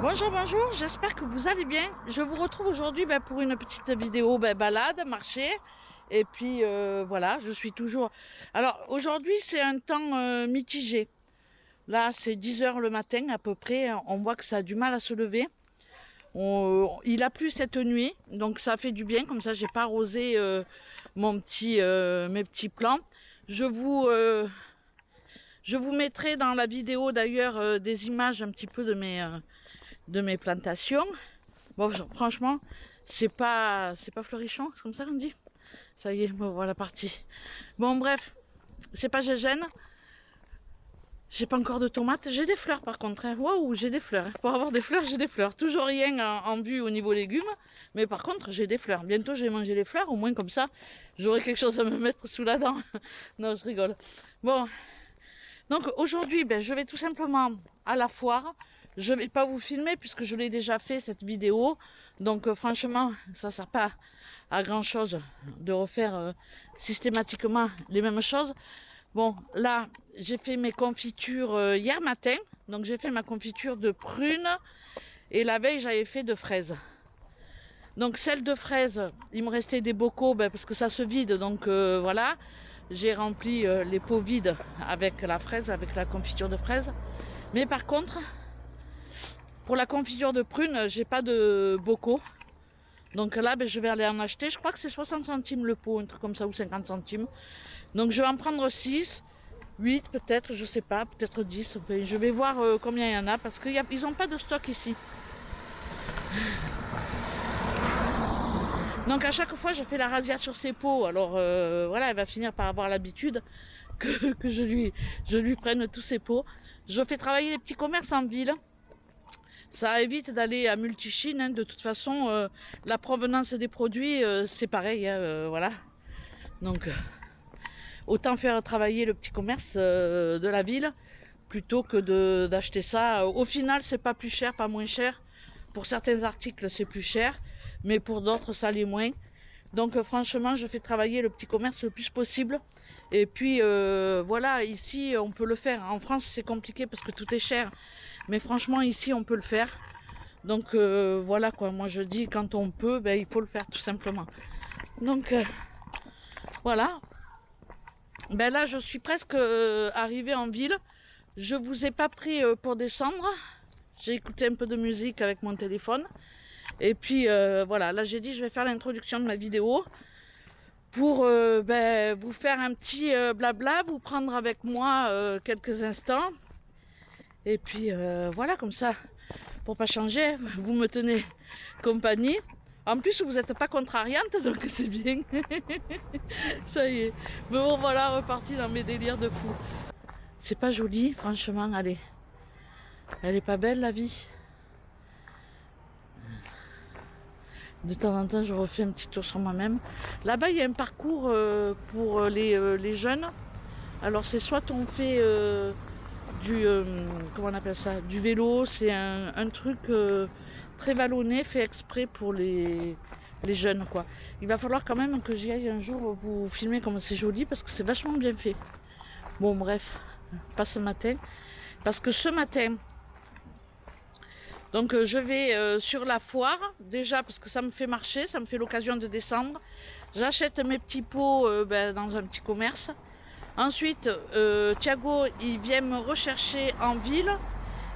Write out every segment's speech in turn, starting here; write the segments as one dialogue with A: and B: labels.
A: Bonjour, bonjour, j'espère que vous allez bien. Je vous retrouve aujourd'hui pour une petite vidéo balade, marché. Et puis voilà, je suis toujours... Alors aujourd'hui c'est un temps mitigé. Là c'est 10 heures le matin à peu près, on voit que ça a du mal à se lever. Il a plu cette nuit, donc ça fait du bien, comme ça j'ai pas arrosé mes petits plants. Je vous mettrai dans la vidéo d'ailleurs des images un petit peu de mes plantations. Bon, franchement, c'est pas fleurichon, c'est comme ça qu'on dit. Ça y est, me voilà parti. Bon, bref, c'est pas gégène. J'ai pas encore de tomates. J'ai des fleurs par contre. Waouh, j'ai des fleurs. Pour avoir des fleurs, j'ai des fleurs. Toujours rien en vue au niveau légumes. Mais par contre, j'ai des fleurs. Bientôt, je vais manger les fleurs. Au moins, comme ça, j'aurai quelque chose à me mettre sous la dent. Non, je rigole. Bon. Donc aujourd'hui, je vais tout simplement à la foire. Je vais pas vous filmer puisque je l'ai déjà fait cette vidéo. Donc franchement, ça sert pas à grand chose de refaire systématiquement les mêmes choses. Bon, là, j'ai fait mes confitures hier matin. Donc j'ai fait ma confiture de prunes et la veille, j'avais fait de fraises. Donc celle de fraises, il me restait des bocaux parce que ça se vide. Donc voilà. J'ai rempli les pots vides avec la fraise, avec la confiture de fraise. Mais par contre, pour la confiture de prunes, j'ai pas de bocaux. Donc là, je vais aller en acheter. Je crois que c'est 60 centimes le pot, un truc comme ça, ou 50 centimes. Donc je vais en prendre 6, 8 peut-être, je sais pas, peut-être 10. Je vais voir combien il y en a, parce qu'ils n'ont pas de stock ici. Donc à chaque fois je fais la razzia sur ses pots, alors voilà, elle va finir par avoir l'habitude que je lui prenne tous ses pots. Je fais travailler les petits commerces en ville, ça évite d'aller à Multichine, hein. De toute façon la provenance des produits c'est pareil, hein, voilà. Donc autant faire travailler le petit commerce de la ville plutôt que d'acheter ça. Au final c'est pas plus cher, pas moins cher. Pour certains articles, c'est plus cher, mais pour d'autres, ça l'est moins. Donc, franchement, je fais travailler le petit commerce le plus possible. Et puis, voilà, ici, on peut le faire. En France, c'est compliqué parce que tout est cher. Mais franchement, ici, on peut le faire. Donc, voilà quoi. Moi, je dis, quand on peut, il faut le faire, tout simplement. Donc, voilà. Là, je suis presque arrivée en ville. Je vous ai pas pris pour descendre. J'ai écouté un peu de musique avec mon téléphone. Et puis voilà, là j'ai dit je vais faire l'introduction de ma vidéo pour vous faire un petit blabla, vous prendre avec moi quelques instants. Et puis voilà, comme ça, pour pas changer, vous me tenez compagnie. En plus vous n'êtes pas contrariante, donc c'est bien. Ça y est. Bon voilà, reparti dans mes délires de fou. C'est pas joli, franchement, allez. Elle est pas belle la vie. De temps en temps, je refais un petit tour sur moi-même. Là-bas, il y a un parcours pour les jeunes. Alors, c'est soit on fait comment on appelle ça, du vélo. C'est un truc très vallonné, fait exprès pour les jeunes, quoi. Il va falloir quand même que j'y aille un jour vous filmer comme c'est joli parce que c'est vachement bien fait. Bon, bref, pas ce matin. Parce que ce matin, donc je vais sur la foire, déjà parce que ça me fait marcher, ça me fait l'occasion de descendre. J'achète mes petits pots dans un petit commerce. Ensuite, Thiago, il vient me rechercher en ville.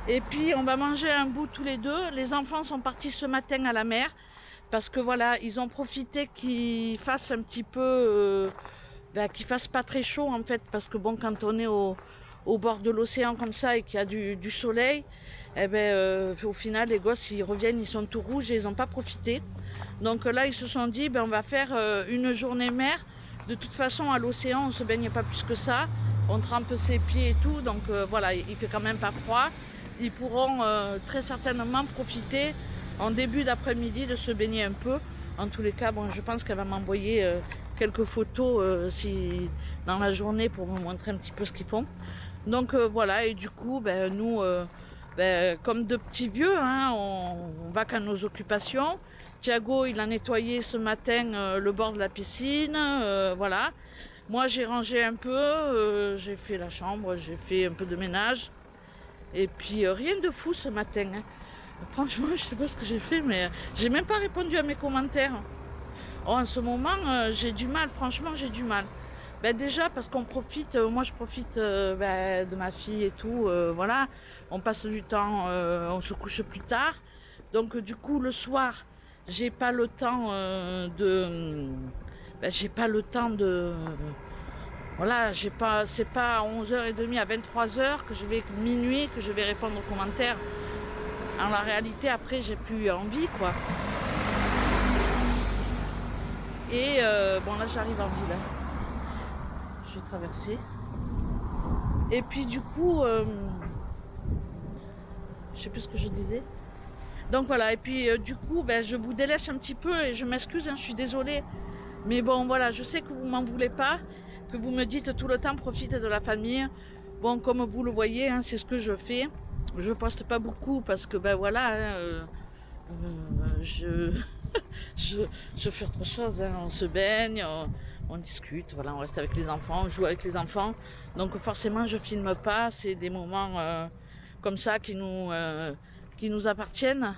A: Et puis on va manger un bout tous les deux. Les enfants sont partis ce matin à la mer. Parce que voilà, ils ont profité qu'il fasse un petit peu... qu'il fasse pas très chaud en fait. Parce que bon, quand on est au bord de l'océan comme ça et qu'il y a du soleil, au final les gosses ils reviennent, ils sont tout rouges et ils n'ont pas profité. Donc là ils se sont dit on va faire une journée mer. De toute façon à l'océan on se baigne pas plus que ça, on trempe ses pieds et tout, donc voilà, il fait quand même pas froid. Ils pourront très certainement profiter en début d'après-midi de se baigner un peu. En tous les cas, je pense qu'elle va m'envoyer quelques photos si dans la journée pour me montrer un petit peu ce qu'ils font. Donc voilà, et du coup nous comme de petits vieux, hein, on va qu'à nos occupations. Thiago il a nettoyé ce matin le bord de la piscine, voilà. Moi j'ai rangé un peu, j'ai fait la chambre, j'ai fait un peu de ménage. Et puis rien de fou ce matin, hein. Franchement, je sais pas ce que j'ai fait, mais j'ai même pas répondu à mes commentaires. Oh, en ce moment, j'ai du mal, franchement, j'ai du mal. Ben déjà parce qu'on profite, moi je profite ben, de ma fille et tout, voilà. On passe du temps, on se couche plus tard. Donc du coup, le soir, j'ai pas le temps ben, j'ai pas le temps de... Voilà, j'ai pas, c'est pas à 11h30 à 23h que je vais, minuit, que je vais répondre aux commentaires. En la réalité, après, j'ai plus envie, quoi. Et bon, là, j'arrive en ville. Je vais traverser. Et puis, du coup, je sais plus ce que je disais. Donc voilà, et puis du coup, ben, je vous délaisse un petit peu et je m'excuse, hein, je suis désolée. Mais bon, voilà, je sais que vous m'en voulez pas, que vous me dites tout le temps, profite de la famille. Bon, comme vous le voyez, hein, c'est ce que je fais. Je poste pas beaucoup parce que, ben voilà, hein, je, je fais autre chose, hein. On se baigne, on discute, voilà, on reste avec les enfants, on joue avec les enfants. Donc forcément, je filme pas, c'est des moments comme ça qui nous appartiennent.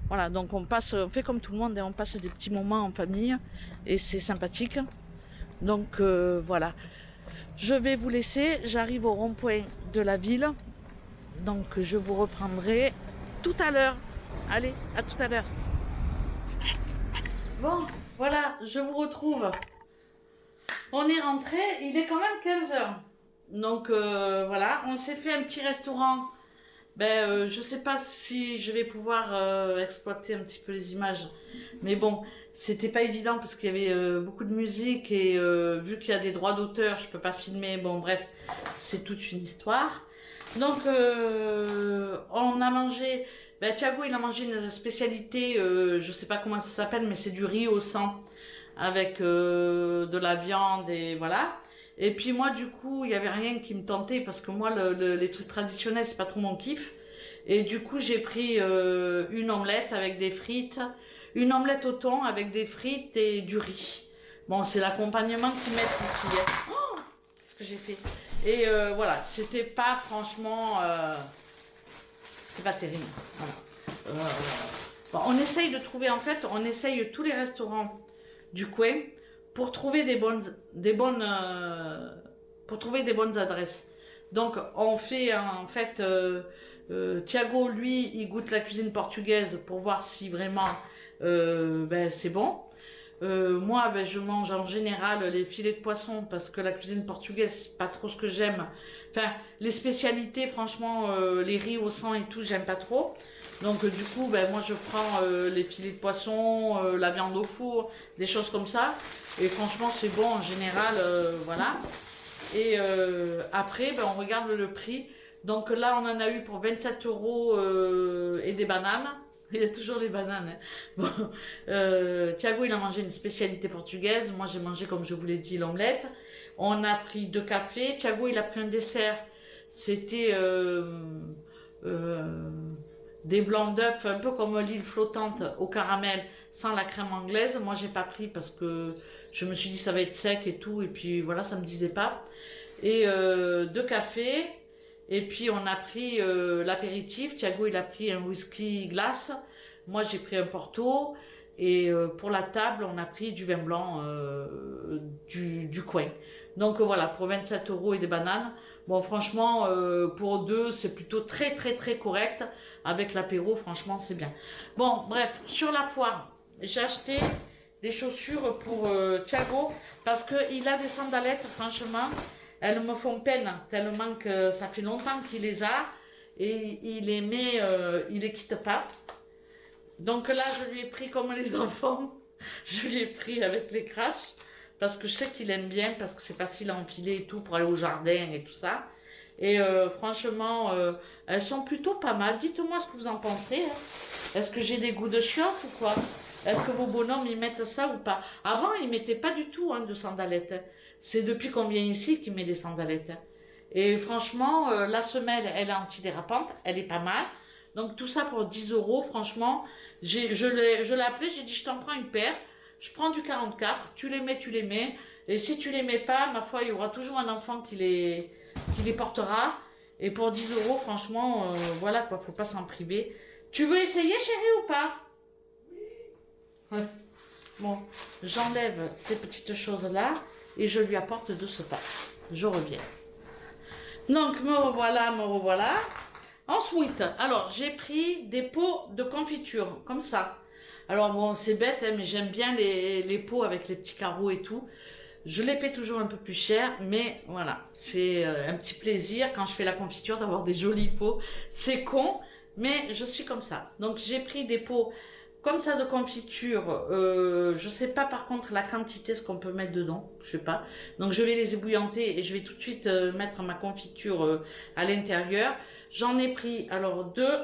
A: Voilà, donc on fait comme tout le monde, et on passe des petits moments en famille et c'est sympathique. Donc voilà, je vais vous laisser, j'arrive au rond-point de la ville, donc je vous reprendrai tout à l'heure. Allez, à tout à l'heure. Bon, voilà, je vous retrouve. On est rentré, il est quand même 15h. Donc voilà, on s'est fait un petit restaurant. Ben, je sais pas si je vais pouvoir exploiter un petit peu les images. Mais bon, c'était pas évident parce qu'il y avait beaucoup de musique et vu qu'il y a des droits d'auteur, je peux pas filmer. Bon, bref, c'est toute une histoire. Donc, on a mangé. Ben, Thiago, il a mangé une spécialité, je sais pas comment ça s'appelle, mais c'est du riz au sang avec de la viande et voilà. Et puis moi, du coup, il n'y avait rien qui me tentait parce que moi, les trucs traditionnels, c'est pas trop mon kiff. Et du coup, j'ai pris une omelette avec des frites, une omelette au thon avec des frites et du riz. Bon, c'est l'accompagnement qu'ils mettent ici, hein. Oh, ce que j'ai fait. Et voilà, c'était pas franchement, c'était pas terrible. Voilà. Bon, on essaye de trouver, en fait, on essaye tous les restaurants du coin pour trouver pour trouver des bonnes adresses. Donc on fait en fait Thiago lui il goûte la cuisine portugaise pour voir si vraiment ben, c'est bon. Moi ben, je mange en général les filets de poisson parce que la cuisine portugaise c'est pas trop ce que j'aime. Enfin les spécialités franchement les riz au sang et tout j'aime pas trop. Donc du coup, ben, moi je prends les filets de poisson, la viande au four, des choses comme ça. Et franchement, c'est bon en général, voilà. Et après, ben, on regarde le prix. Donc là, on en a eu pour 27 € et des bananes. Il y a toujours les bananes, hein. Bon, Thiago, il a mangé une spécialité portugaise. Moi, j'ai mangé, comme je vous l'ai dit, l'omelette. On a pris 2 cafés. Thiago, il a pris un dessert. C'était... des blancs d'œufs, un peu comme l'île flottante au caramel, sans la crème anglaise. Moi, j'ai pas pris parce que je me suis dit ça va être sec et tout, et puis voilà, ça me disait pas. Et 2 cafés, et puis on a pris l'apéritif. Thiago, il a pris un whisky glace. Moi, j'ai pris un Porto. Et pour la table, on a pris du vin blanc du coin. Donc voilà, pour 27 € et des bananes. Bon, franchement, pour deux, c'est plutôt très très très correct. Avec l'apéro, franchement, c'est bien. Bon, bref, sur la foire, j'ai acheté des chaussures pour Thiago parce qu'il a des sandalettes, franchement. Elles me font peine tellement que ça fait longtemps qu'il les a et il les met, il les quitte pas. Donc là, je lui ai pris comme les enfants. Je lui ai pris avec les crashs parce que je sais qu'il aime bien, parce que c'est facile à enfiler et tout pour aller au jardin et tout ça. Et franchement, elles sont plutôt pas mal. Dites-moi ce que vous en pensez, hein. Est-ce que j'ai des goûts de chiottes ou quoi? Est-ce que vos bonhommes y mettent ça ou pas? Avant, ils mettaient pas du tout hein, de sandalettes, hein. C'est depuis qu'on vient ici qu'il met des sandalettes, hein. Et franchement, la semelle, elle est antidérapante, elle est pas mal. Donc tout ça pour 10 €, franchement, je l'ai appelé, j'ai dit je t'en prends une paire, je prends du 44, tu les mets, et si tu les mets pas, ma foi, il y aura toujours un enfant qui les portera, et pour 10 €, franchement, voilà quoi, faut pas s'en priver, Tu veux essayer, chérie, ou pas? Ouais. Bon, j'enlève ces petites choses-là et je lui apporte de ce pas. Je reviens. Donc, me revoilà, me revoilà. Ensuite, alors, j'ai pris des pots de confiture, comme ça. Alors, bon, c'est bête, hein, mais j'aime bien les pots avec les petits carreaux et tout. Je les paie toujours un peu plus cher, mais voilà, c'est un petit plaisir quand je fais la confiture d'avoir des jolis pots. C'est con, mais je suis comme ça. Donc, j'ai pris des pots comme ça de confiture. Je sais pas par contre la quantité, ce qu'on peut mettre dedans, je sais pas. Donc, je vais les ébouillanter et je vais tout de suite mettre ma confiture à l'intérieur. J'en ai pris alors deux.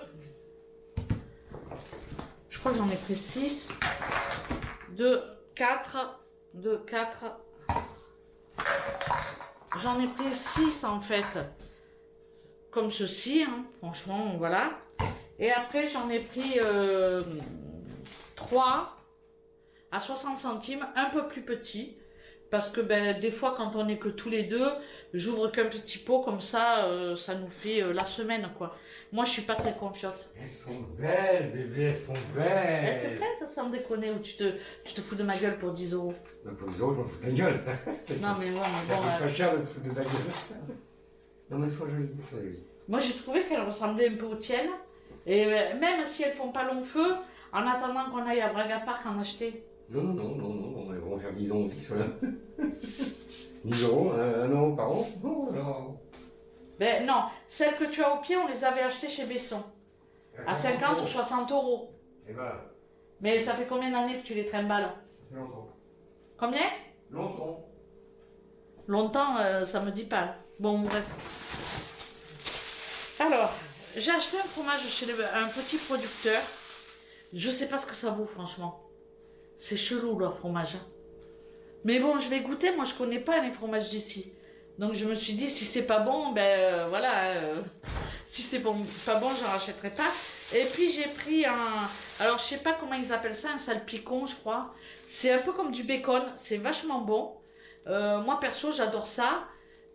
A: Je crois que j'en ai pris 6. 2, 4. 2, 4. J'en ai pris 6 en fait. Comme ceci, hein, franchement, voilà. Et après, j'en ai pris 3 à 60 centimes, un peu plus petit. Parce que ben, des fois, quand on n'est que tous les deux, j'ouvre qu'un petit pot, comme ça, ça nous fait la semaine, quoi. Moi, je suis pas très confiante.
B: Elles sont belles, bébé, elles sont
A: Elle te
B: belles.
A: plaît, ça, sans déconner, ou tu te fous de ma gueule pour 10 euros?
B: Non, pour 10 euros, je m'en fous de ta gueule.
A: Non, mais ouais, mais
B: Ça
A: bon.
B: coûte pas cher de te foutre de ta gueule. Non, mais sois jolie, sois jolie.
A: Moi, j'ai trouvé qu'elles ressemblaient un peu aux tiennes. Et même si elles font pas long feu, en attendant qu'on aille à Braga Park en acheter.
B: Non, non, non, non, non, elles vont faire 10 ans aussi, ceux-là. 10 euros, 1 euro par an. Non, alors.
A: Ben non, celles que tu as au pied, on les avait achetées chez Besson. À 50 ou 60 euros.
B: Et ben,
A: Mais ça fait combien d'années que tu les trimbales?
B: longtemps.
A: Combien?
B: Longtemps.
A: Longtemps, ça me dit pas. Bon, bref. Alors, j'ai acheté un fromage chez un petit producteur. Je sais pas ce que ça vaut, franchement. C'est chelou, leur fromage. Hein. Mais bon, je vais goûter. Moi, je connais pas les fromages d'ici. Donc, je me suis dit, si c'est pas bon, ben voilà. Si c'est bon, pas bon, j'en rachèterai pas. Et puis, j'ai pris un... Alors, je sais pas comment ils appellent ça, un salpicon, je crois. C'est un peu comme du bacon. C'est vachement bon. Moi, perso, j'adore ça.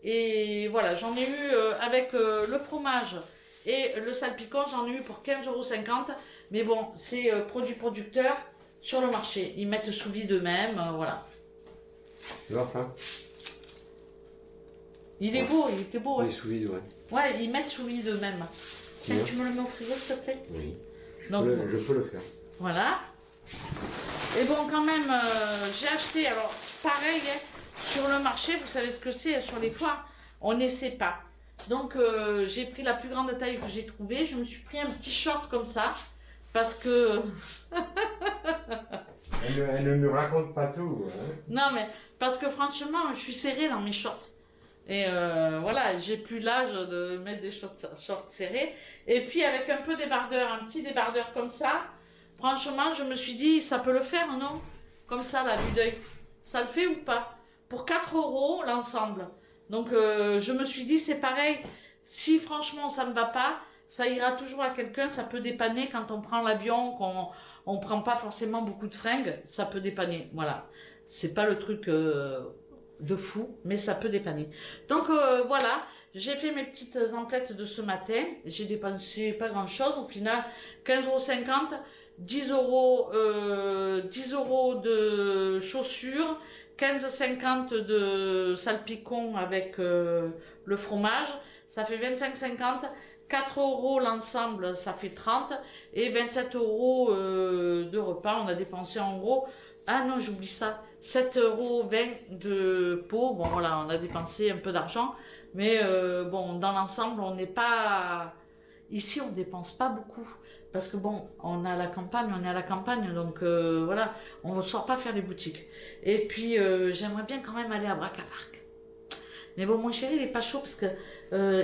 A: Et voilà, j'en ai eu avec le fromage et le salpicon, j'en ai eu pour 15,50 €. Mais bon, c'est produit producteur sur le marché. Ils mettent sous vide eux-mêmes, voilà.
B: Tu vois ça?
A: Il est beau, il était beau.
B: Oui,
A: Hein.
B: sous vide, ouais.
A: Ouais, ils mettent sous vide eux-mêmes. Tiens,
B: Ouais.
A: tu me le mets au frigo, s'il te plaît?
B: Oui.
A: Donc,
B: Je peux le faire.
A: voilà. Et bon, quand même, j'ai acheté, alors, pareil, hein, sur le marché, vous savez ce que c'est, sur les foires, on n'essaie pas. Donc, j'ai pris la plus grande taille que j'ai trouvée. Je me suis pris un petit short comme ça, parce que...
B: Elle ne nous raconte pas tout. Hein.
A: Non, mais parce que franchement, je suis serrée dans mes shorts. Et voilà, j'ai plus l'âge de mettre des shorts serrés. Et puis, avec un peu débardeur, un petit débardeur comme ça, franchement, je me suis dit, ça peut le faire, non? Comme ça, la vue d'œil. Ça le fait ou pas? Pour 4 € l'ensemble. Donc, je me suis dit, c'est pareil. Si franchement, ça ne va pas, ça ira toujours à quelqu'un. Ça peut dépanner quand on prend l'avion, qu'on on prend pas forcément beaucoup de fringues. Ça peut dépanner. Voilà. C'est pas le truc de fou, mais ça peut dépanner. Donc, voilà. J'ai fait mes petites emplettes de ce matin. J'ai dépensé pas grand chose. Au final, 15,50 €. 10 €, 10 € de chaussures, 15,50 € de salpicon avec le fromage, ça fait 25,50 €, 4 € l'ensemble, ça fait 30 et 27 € de repas. On a dépensé en gros, ah non, j'oublie ça, 7,20 € de pot. Bon, voilà, on a dépensé un peu d'argent, mais bon, dans l'ensemble, on n'est pas. Ici, on dépense pas beaucoup. Parce que bon, on est à la campagne, donc voilà, on ne sort pas faire les boutiques. Et puis, j'aimerais bien quand même aller à Braga Park. Mais bon, mon chéri, il est pas chaud parce que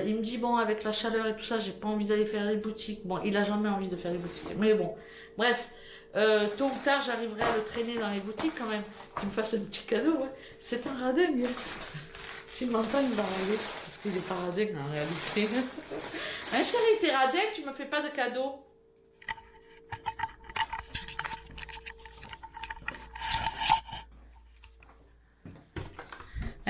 A: il me dit, bon, avec la chaleur et tout ça, j'ai pas envie d'aller faire les boutiques. Bon, il a jamais envie de faire les boutiques. Mais bon, bref, tôt ou tard, j'arriverai à le traîner dans les boutiques quand même, qu'il me fasse un petit cadeau. Ouais. C'est un radin, bien. S'il m'entend, il va râler, parce qu'il est pas radin en réalité. Hein, chéri, t'es radin, tu me fais pas de cadeau.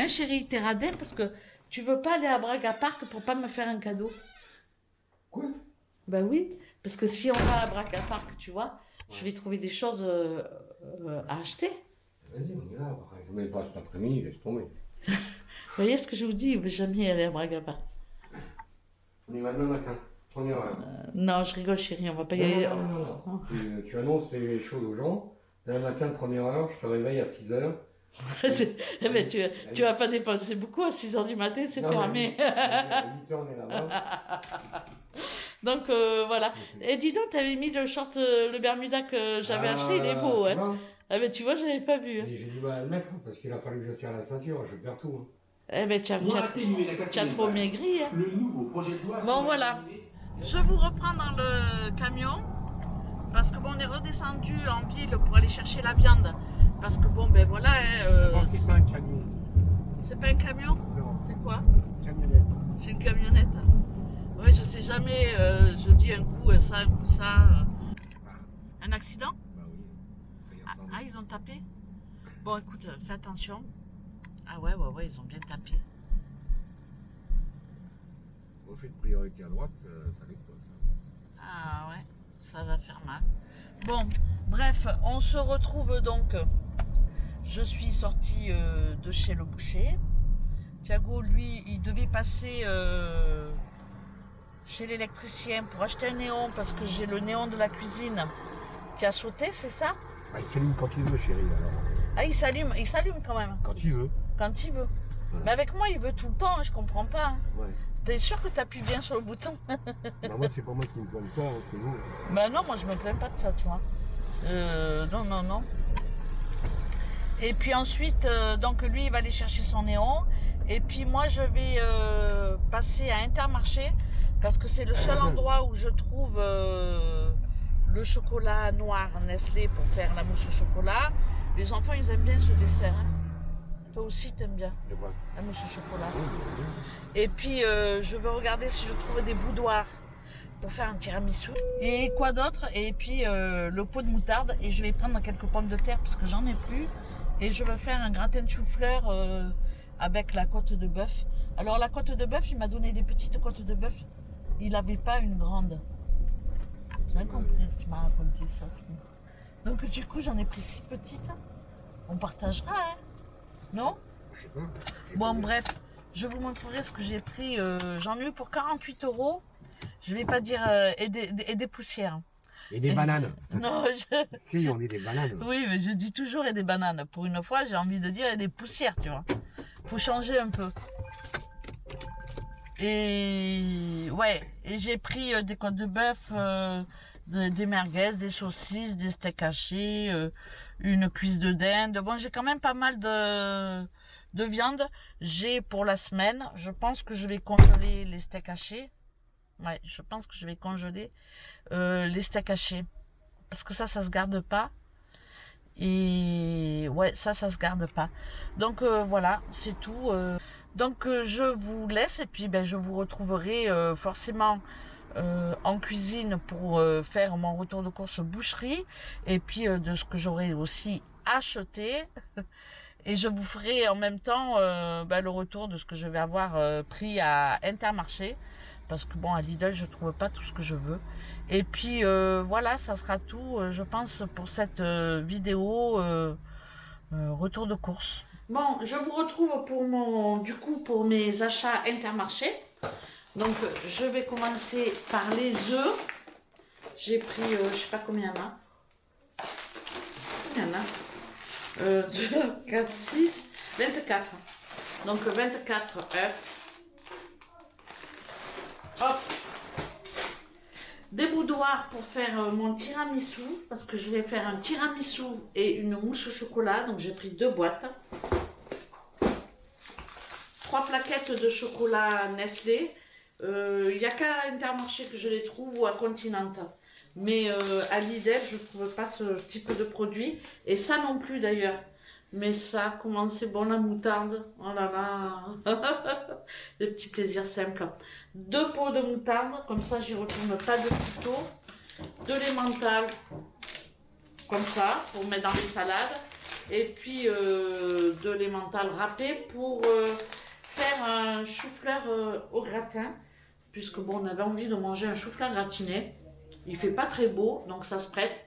A: Hein, chérie, t'es radin parce que tu veux pas aller à Braga Park pour pas me faire un cadeau.
B: Quoi?
A: Ben oui, Parce que si on va à Braca Park, tu vois, je vais trouver des choses à acheter.
B: Vas-y, on y va. Je ne mets pas cet après-midi, laisse tomber.
A: Vous voyez ce que je vous dis, il ne veut jamais aller à Braca Park.
B: On y va demain matin, première heure.
A: Non, je rigole chérie, on va pas y aller.
B: Non. Tu annonces les choses aux gens. Demain matin, première heure, je te réveille à 6h.
A: Eh ben, tu vas pas dépenser beaucoup à 6h du matin, c'est fermé.
B: À 8h, on est là-bas.
A: Donc voilà. Et dis donc, t'avais mis le short, le Bermuda que j'avais acheté, il est beau. Hein. Ah ben tu vois, je l'avais pas vu. Hein.
B: Mais j'ai du mal à le mettre parce qu'il a fallu que je serre la ceinture, je perds tout. Hein.
A: Eh ben tu as trop maigri. Hein.
C: Le nouveau projet de loi.
A: Bon voilà. Je vous reprends dans le camion parce que bon, on est redescendu en ville pour aller chercher la viande. Parce que bon, ben voilà.
B: Non, c'est pas un camion.
A: C'est pas un camion?
B: Non.
A: C'est quoi?
B: C'est une camionnette.
A: C'est une camionnette. Oui, je sais jamais. Je dis un coup ça, un coup ça. Un accident?
B: Bah oui, ça y ressemble.
A: Ah, ils ont tapé? Bon, écoute, fais attention. Ah ouais, ils ont bien tapé.
B: Refait de priorité à droite, ça n'est pas ça.
A: Ah ouais, ça va faire mal. Bon, bref, on se retrouve donc. Je suis sortie de chez le boucher. Thiago, lui, il devait passer chez l'électricien pour acheter un néon parce que j'ai le néon de la cuisine qui a sauté, c'est ça?
B: Ah, il s'allume quand il veut, chérie. Alors.
A: Ah, il s'allume quand même.
B: Quand il veut.
A: Quand il veut.
B: Ouais.
A: Mais avec moi, il veut tout le temps, hein, je comprends pas. Hein.
B: Ouais.
A: T'es sûr que t'appuies bien sur le bouton?
B: Bah, moi, c'est pas moi qui me plains de ça, hein, c'est vous.
A: Bah non, moi je me plains pas de ça, tu vois. Non. Et puis ensuite, donc lui, il va aller chercher son néon. Et puis moi, je vais passer à Intermarché parce que c'est le seul endroit où je trouve le chocolat noir Nestlé pour faire la mousse au chocolat. Les enfants, ils aiment bien ce dessert. Hein. Toi aussi, t'aimes bien
B: De quoi?
A: la mousse au chocolat.
B: Oui.
A: Et puis, je vais regarder si je trouve des boudoirs pour faire un tiramisu. Et quoi d'autre? Et puis, le pot de moutarde. Et je vais prendre quelques pommes de terre parce que j'en ai plus. Et je vais faire un gratin de chou-fleur avec la côte de bœuf. Alors, la côte de bœuf, il m'a donné des petites côtes de bœuf. Il n'avait pas une grande. J'ai rien compris ce qu'il m'a raconté ça. Donc, du coup, j'en ai pris 6 petites. On partagera, hein? Non?
B: Je sais pas.
A: Bon, bref. Je vous montrerai ce que j'ai pris. J'en ai eu pour 48 €. Je vais pas dire et des poussières.
B: Et des bananes.
A: Non,
B: Si, on est des bananes.
A: oui, mais je dis toujours et des bananes. Pour une fois, j'ai envie de dire et des poussières, tu vois. Faut changer un peu. Et ouais, et j'ai pris des côtes de bœuf, des merguez, des saucisses, des steaks hachés, une cuisse de dinde. Bon, j'ai quand même pas mal de viande. J'ai pour la semaine, je pense que je vais congeler les steaks hachés. Ouais, je pense que je vais congeler les steaks hachés. Parce que ça se garde pas. Et ouais, ça se garde pas. Donc voilà, c'est tout. Donc je vous laisse et puis ben, je vous retrouverai forcément en cuisine pour faire mon retour de course boucherie. Et puis de ce que j'aurai aussi acheté. Et je vous ferai en même temps le retour de ce que je vais avoir pris à Intermarché. Parce que bon, à Lidl, je ne trouve pas tout ce que je veux. Et puis voilà, ça sera tout, je pense, pour cette vidéo retour de course. Bon, je vous retrouve pour mes achats Intermarché. Donc, je vais commencer par les œufs. J'ai pris, je sais pas combien il y en a. Combien il y en a 2, 4, 6, 24. Donc 24 œufs. Hop. Des boudoirs pour faire mon tiramisu. Parce que je vais faire un tiramisu et une mousse au chocolat. Donc j'ai pris 2 boîtes. 3 plaquettes de chocolat Nestlé. Il n'y a qu'à Intermarché que je les trouve ou à Continental. Mais à Lidl, je ne trouve pas ce type de produit. Et ça non plus d'ailleurs. Mais ça, comment c'est bon la moutarde. Oh là là. Des petits plaisirs simples. 2 pots de moutarde. Comme ça, j'y retourne pas de couteau. De l'emmental. Comme ça, pour mettre dans les salades. Et puis de l'emmental râpé pour faire un chou-fleur au gratin. Puisque bon, on avait envie de manger un chou-fleur gratiné. Il fait pas très beau, donc ça se prête.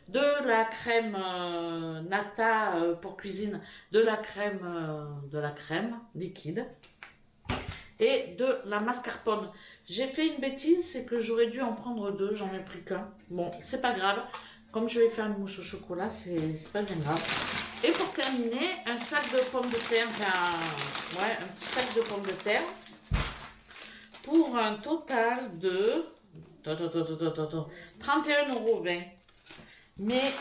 A: De la crème nata pour cuisine, de la crème liquide et de la mascarpone. J'ai fait une bêtise, c'est que j'aurais dû en prendre 2, j'en ai pris qu'un. Bon, c'est pas grave. Comme je vais faire une mousse au chocolat, c'est pas bien grave. Et pour terminer, un sac de pommes de terre, enfin, ouais, un petit sac de pommes de terre, pour un total de 31,20 €. Mais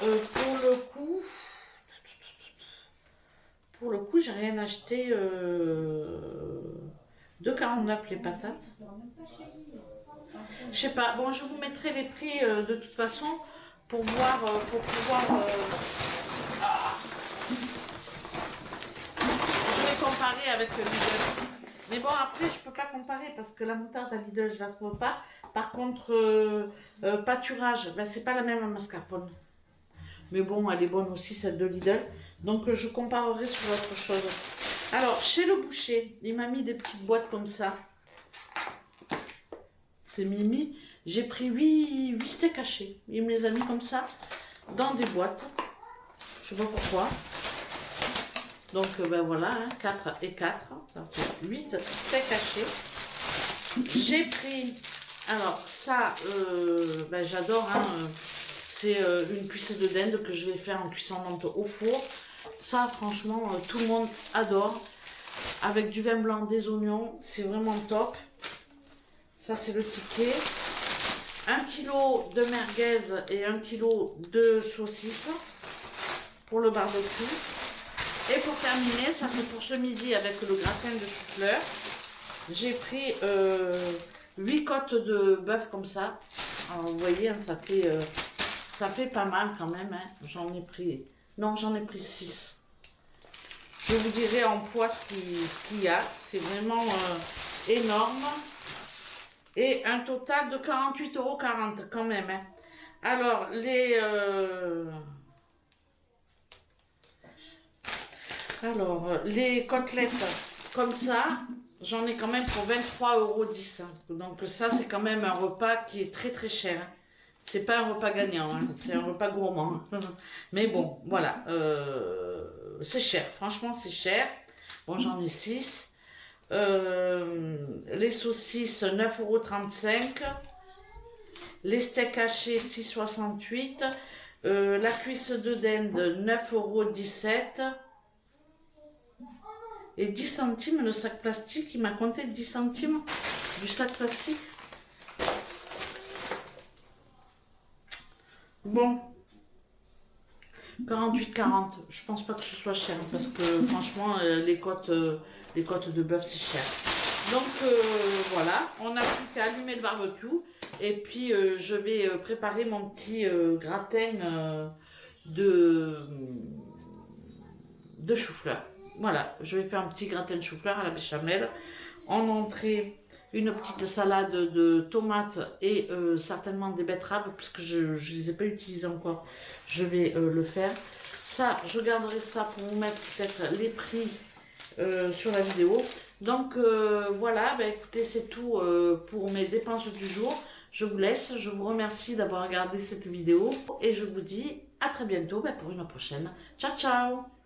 A: pour le coup, j'ai rien acheté. 2,49 les patates. Je sais pas. Bon, je vous mettrai les prix de toute façon pour voir, pour pouvoir. Je vais comparer avec le Lidl. Mais bon, après, je peux pas comparer parce que la moutarde à Lidl, je la trouve pas. Par contre, pâturage, ben, c'est pas la même à mascarpone. Mais bon, elle est bonne aussi, celle de Lidl. Donc, je comparerai sur autre chose. Alors, chez le boucher, il m'a mis des petites boîtes comme ça. C'est Mimi. J'ai pris 8 steaks hachés. Il me les a mis comme ça, dans des boîtes. Je sais pas pourquoi. Donc, ben voilà, hein, 4 et 4. Ça fait 8 steaks hachés. J'ai pris... Alors, ça, ben, j'adore, hein, c'est une cuisse de dinde que je vais faire en cuisson lente au four. Ça, franchement, tout le monde adore. Avec du vin blanc, des oignons, c'est vraiment top. Ça, c'est le ticket. 1 kg de merguez et 1 kg de saucisses pour le barbecue. Et pour terminer, ça c'est pour ce midi avec le gratin de chou-fleur. J'ai pris 8 côtes de bœuf comme ça. Alors, vous voyez, hein, ça fait pas mal quand même. Hein. J'en ai pris 6. Je vous dirai en poids ce qu'il y a. C'est vraiment énorme. Et un total de 48,40 € quand même. Hein. Alors, les côtelettes comme ça, j'en ai quand même pour 23,10 €. Donc ça, c'est quand même un repas qui est très très cher. C'est pas un repas gagnant, hein. C'est un repas gourmand. Mais bon, voilà. C'est cher, franchement c'est cher. Bon, j'en ai 6. Les saucisses 9,35 €. Les steaks hachés 6,68 €. La cuisse de dinde 9,17 €. Et 10 centimes le sac plastique, il m'a compté 10 centimes du sac plastique. Bon, 48,40 €. Je pense pas que ce soit cher parce que franchement, les côtes de bœuf c'est cher. Donc voilà, on n'a plus qu'à allumer le barbecue et puis je vais préparer mon petit gratin de chou-fleur. Voilà, je vais faire un petit gratin de chou-fleur à la béchamel. En entrée, une petite salade de tomates et certainement des betteraves, puisque je ne les ai pas utilisées encore. Je vais le faire. Ça, je garderai ça pour vous mettre peut-être les prix sur la vidéo. Donc voilà, bah, écoutez, c'est tout pour mes dépenses du jour. Je vous laisse, je vous remercie d'avoir regardé cette vidéo et je vous dis à très bientôt pour une prochaine. Ciao, ciao!